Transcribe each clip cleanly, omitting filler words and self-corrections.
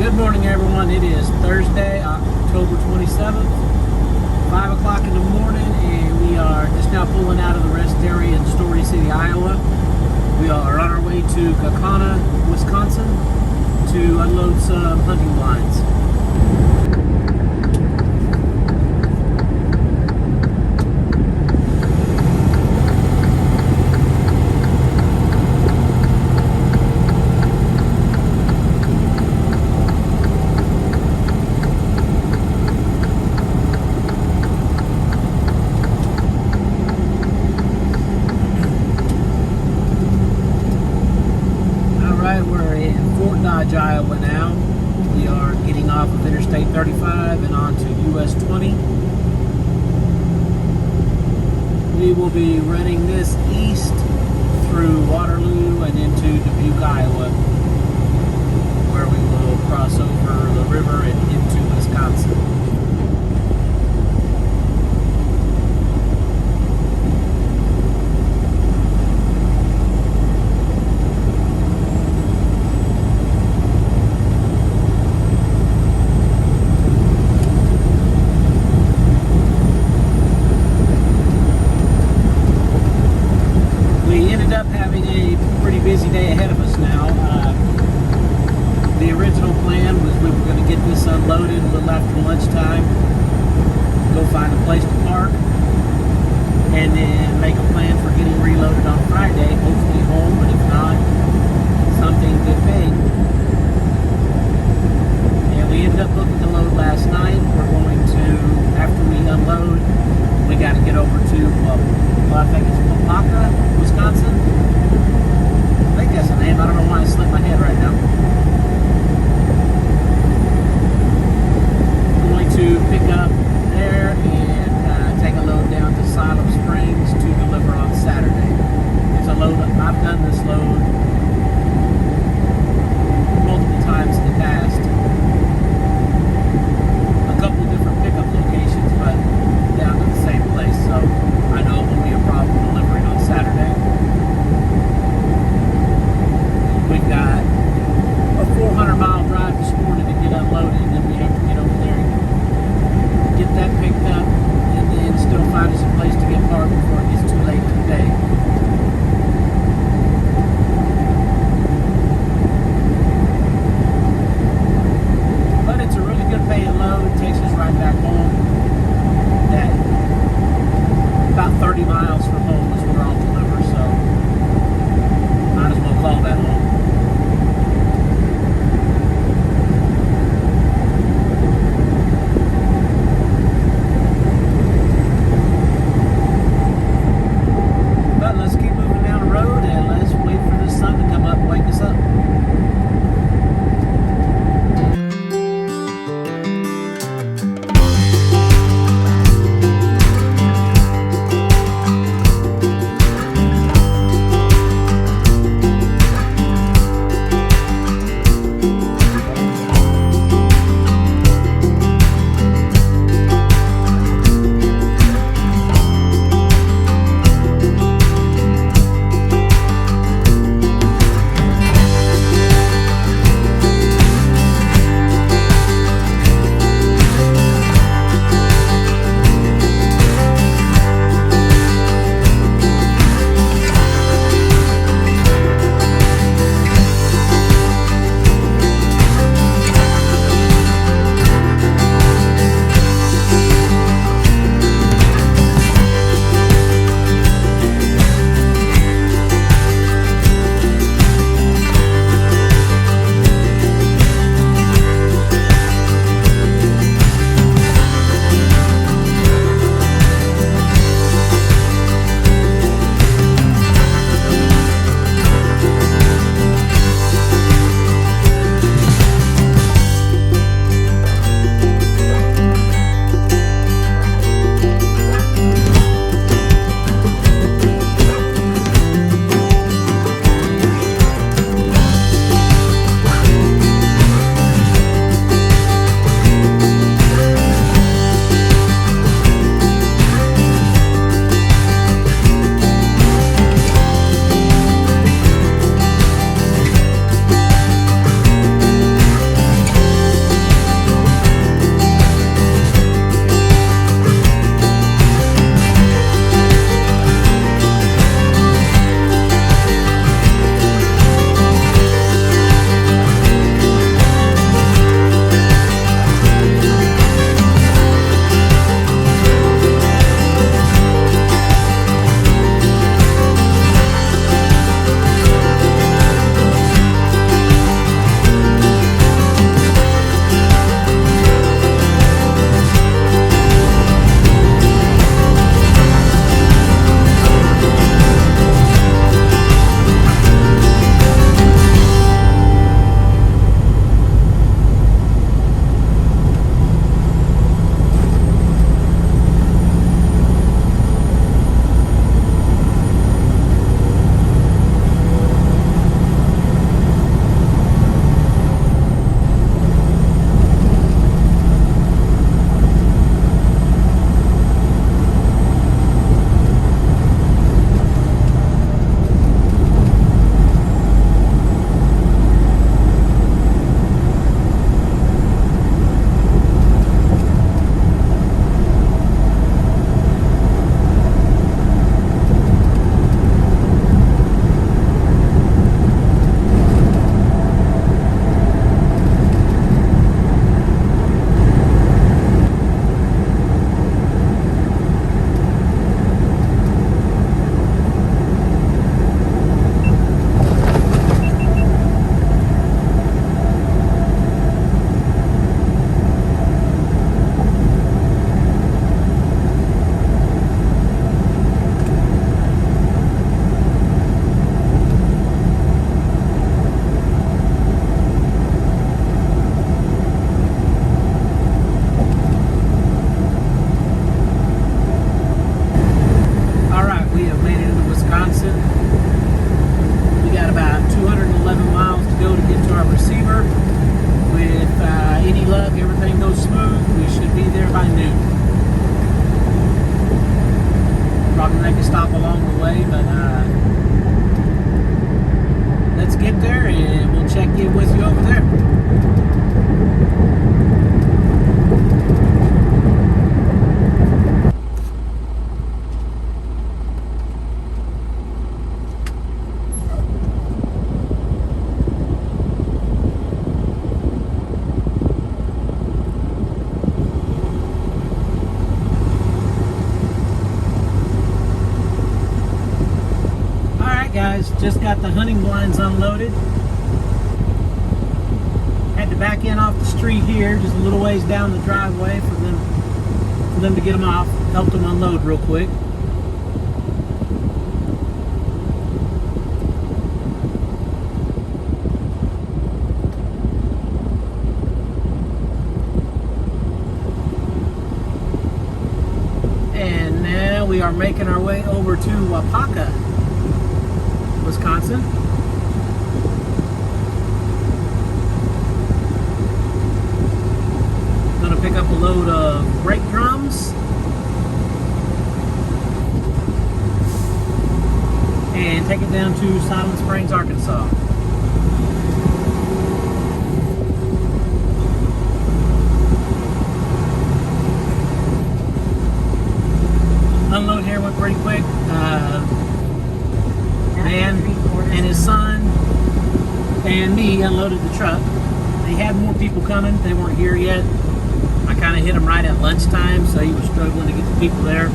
Good morning, everyone. It is Thursday, October 27th, 5 o'clock in the morning, and we are just now pulling out of the rest area in Story City, Iowa. We are on our way to Kaukauna, Wisconsin to unload some hunting blinds. Iowa now. We are getting off of Interstate 35 and onto US 20. We will be running this east through Waterloo and into Dubuque, Iowa, where we will cross over the river and into Wisconsin. Busy day ahead of us now. The original plan was we were going to get this unloaded a little after lunchtime, go find a place to park, and then make a plan for getting reloaded on Friday, hopefully home, but if not, something good pay. And we ended up booking the load last night. We're going to, after we unload, we got to get over to, I think it's Wapaka, Wisconsin. I think that's the name. I don't know why it slipped my head right now. I'm going to pick up there and take a load down to Siloam Springs to deliver on Saturday. It's a load. I've done this load busy over there. Guys, just got the hunting blinds unloaded. Had to back in off the street here, just a little ways down the driveway for them to get them off. Helped them unload real quick. And now we are making our way over to Wapaka, Wisconsin. Gonna pick up a load of brake drums and take it down to Silent Springs, Arkansas. Unload here went pretty quick. Man and his son and me unloaded the truck. They had more people coming. They weren't here yet. I kind of hit him right at lunchtime, so he was struggling to get the people there.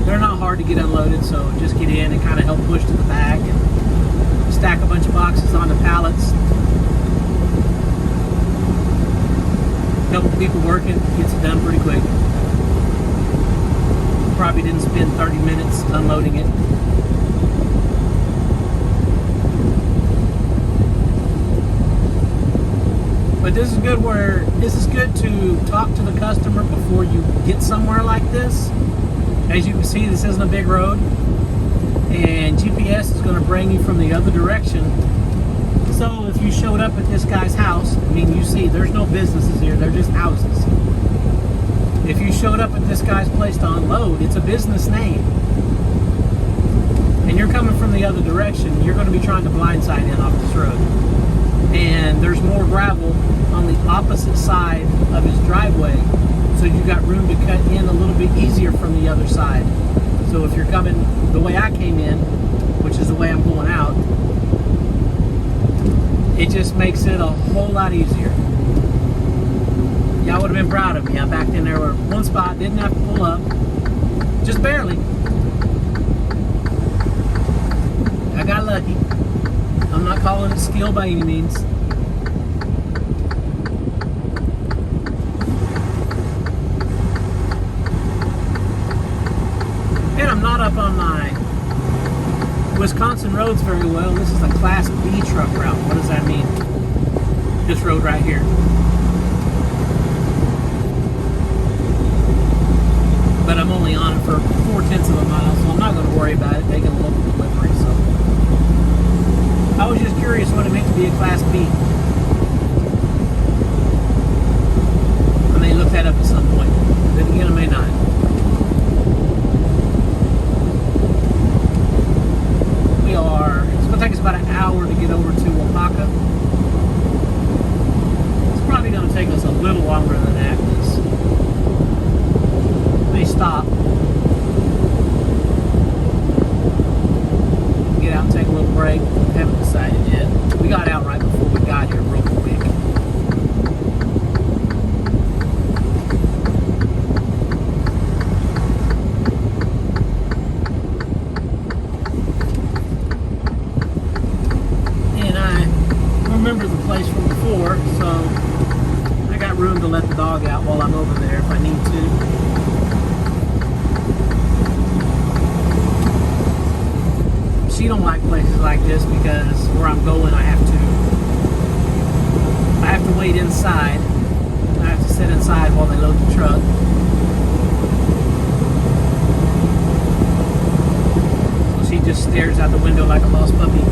They're not hard to get unloaded, so just get in and kind of help push to the back and stack a bunch of boxes onto pallets. Couple people working, gets it done pretty quick. Probably didn't spend 30 minutes unloading it. But this is good to talk to the customer before you get somewhere like this. As you can see, this isn't a big road, and GPS is going to bring you from the other direction. So if you showed up at this guy's house, I mean, you see there's no businesses here, they're just houses. If you showed up at this guy's place to unload, it's a business name. And you're coming from the other direction, you're going to be trying to blindside in off this road. And there's more gravel on the opposite side of his driveway, so you've got room to cut in a little bit easier from the other side. So if you're coming the way I came in, which is the way I'm going out, it just makes it a whole lot easier. Y'all would have been proud of me. I backed in there with one spot, didn't have to pull up, just barely. I got lucky. I'm not calling it skill by any means. And I'm not up on my Wisconsin roads very well. This is a Class B truck route. What does that mean? This road right here. But I'm only on it for 0.4 of a mile, so I'm not going to worry about it taking a local delivery. So I was just curious what it meant to be a Class B. I may look that up at some point. Then again, I may not. It's going to take us about an hour to get over to Wapaka. It's probably going to take us a little longer than that, because may stop, get out and take a little break. Haven't decided yet. We got out right before we got here real quick. And I remember the place from before, so I got room to let the dog out while I'm over there if I need to. She don't like places like this because where I'm going, I have to wait inside. I have to sit inside while they load the truck. So she just stares out the window like a lost puppy.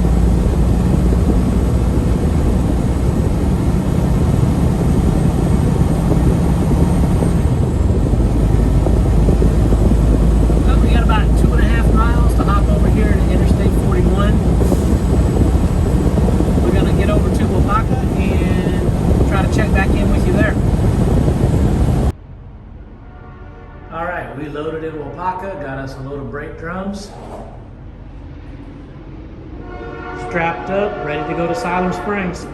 little alpaca, got us a load of brake drums. Strapped up, ready to go to Siloam Springs.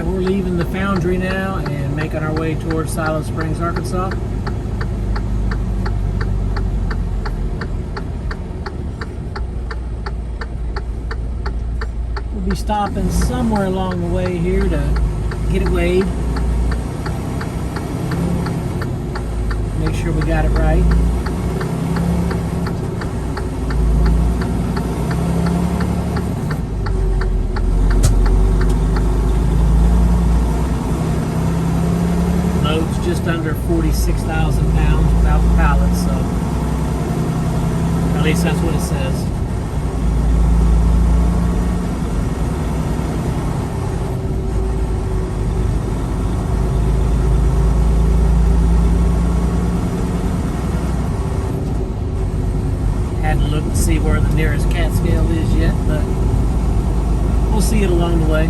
We're leaving the foundry now and making our way towards Siloam Springs, Arkansas. We'll be stopping somewhere along the way here to get it weighed. Make sure we got it right. Just under 46,000 pounds without the pallets, so at least that's what it says. Hadn't looked to see where the nearest Catskill is yet, but we'll see it along the way.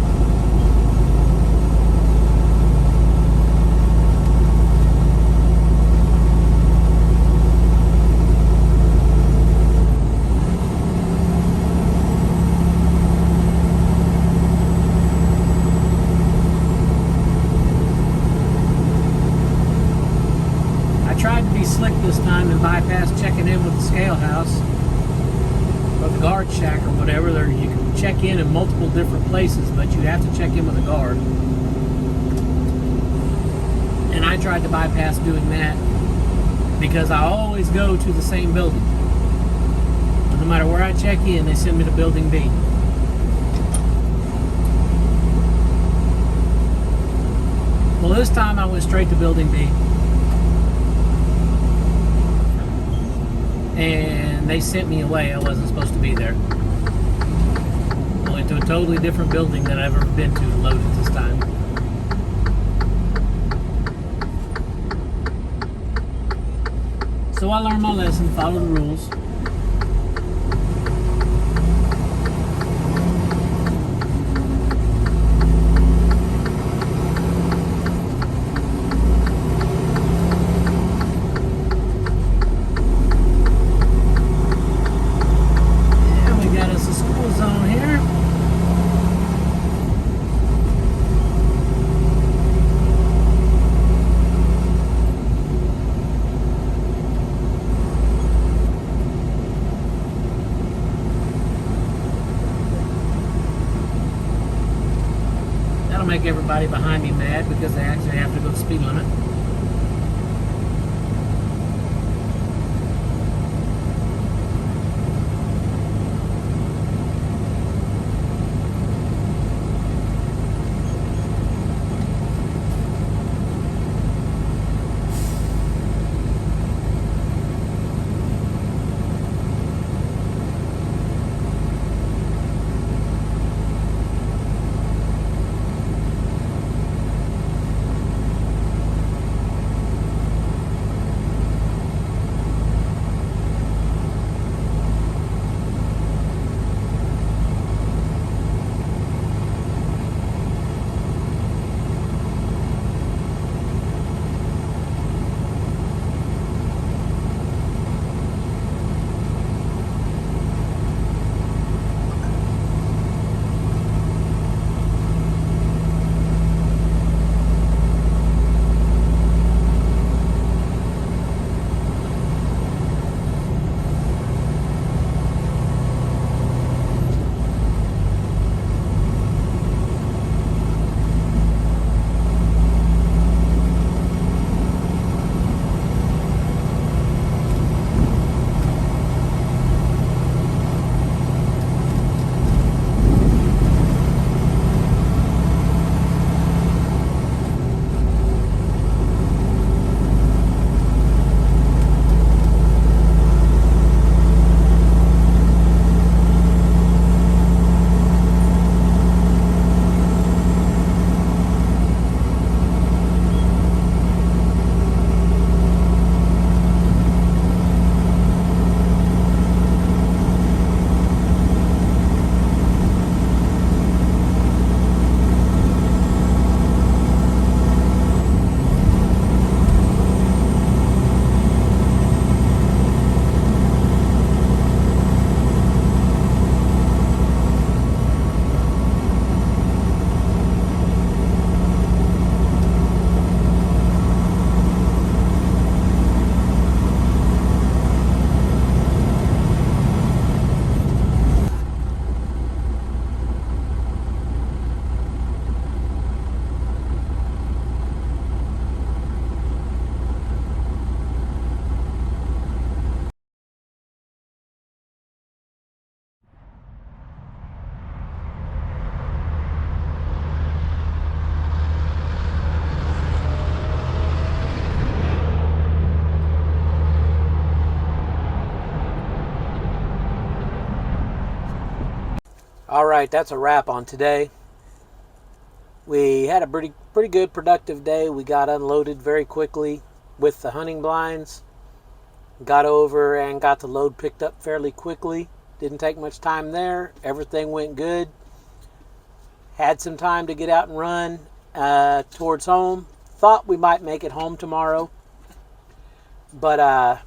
Slick this time and bypass checking in with the scale house or the guard shack or whatever. There you can check in multiple different places, but you have to check in with a guard. And I tried to bypass doing that because I always go to the same building. And no matter where I check in, they send me to building B. Well, this time I went straight to building B. And they sent me away. I wasn't supposed to be there. I went to a totally different building than I've ever been to load it this time. So I learned my lesson, follow the rules. Make everybody behind me mad because they actually have to go the speed limit. All right, that's a wrap on today. We had a pretty good productive day. We got unloaded very quickly with the hunting blinds. Got over and got the load picked up fairly quickly. Didn't take much time there. Everything went good. Had some time to get out and run towards home. Thought we might make it home tomorrow, but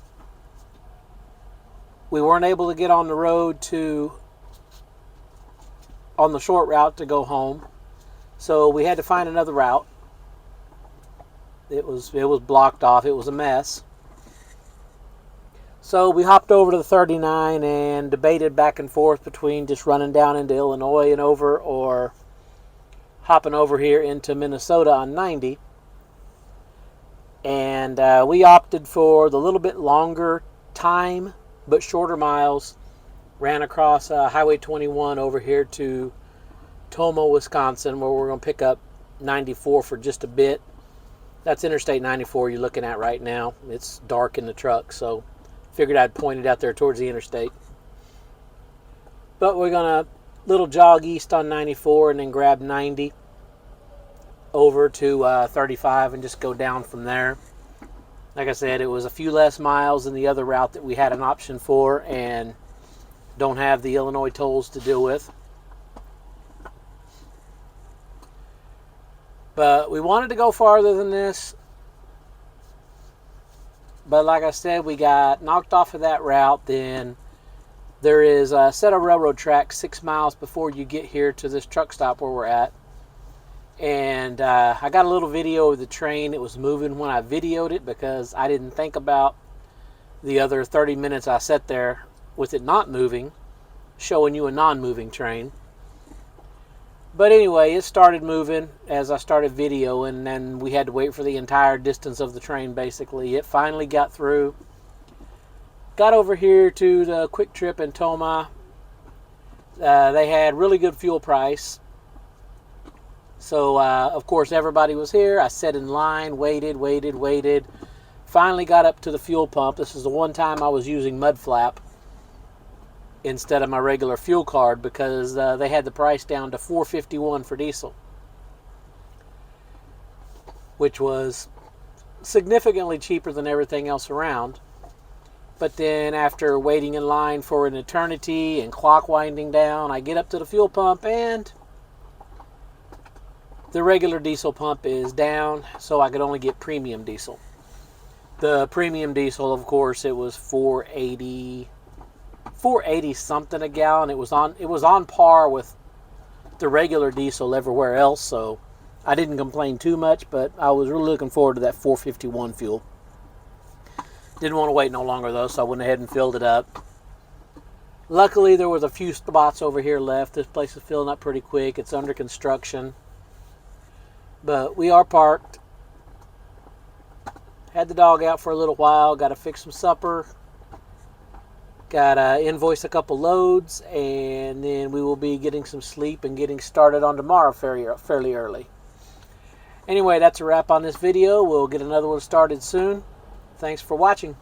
we weren't able to get on the road on the short route to go home, so we had to find another route. It was blocked off. It was a mess. So we hopped over to the 39 and debated back and forth between just running down into Illinois and over, or hopping over here into Minnesota on 90. And we opted for the little bit longer time but shorter miles. Ran across Highway 21 over here to Tomah, Wisconsin, where we're going to pick up 94 for just a bit. That's Interstate 94 you're looking at right now. It's dark in the truck, so figured I'd point it out there towards the interstate. But we're going to little jog east on 94 and then grab 90 over to 35 and just go down from there. Like I said, it was a few less miles than the other route that we had an option for, and don't have the Illinois tolls to deal with. But we wanted to go farther than this. But like I said, we got knocked off of that route. Then there is a set of railroad tracks 6 miles before you get here to this truck stop where we're at. And I got a little video of the train. It was moving when I videoed it because I didn't think about the other 30 minutes I sat there with it not moving, showing you a non-moving train. But anyway, it started moving as I started videoing, and then we had to wait for the entire distance of the train, basically. It finally got through. Got over here to the Quick Trip in Tomah. They had really good fuel price. So, of course, everybody was here. I sat in line, waited. Finally got up to the fuel pump. This is the one time I was using mud flap instead of my regular fuel card because they had the price down to $4.51 for diesel, which was significantly cheaper than everything else around. But then after waiting in line for an eternity and clock winding down, I get up to the fuel pump and the regular diesel pump is down, so I could only get premium diesel. The premium diesel, of course, it was $4.80 something a gallon. It was on par with the regular diesel everywhere else, so I didn't complain too much, but I was really looking forward to that $4.51 fuel. Didn't want to wait no longer though, so I went ahead and filled it up. Luckily, there was a few spots over here left. This place is filling up pretty quick. It's under construction. But we are parked. Had the dog out for a little while. Got to fix some supper. Got to invoice a couple loads. And then we will be getting some sleep and getting started on tomorrow fairly early. Anyway, that's a wrap on this video. We'll get another one started soon. Thanks for watching.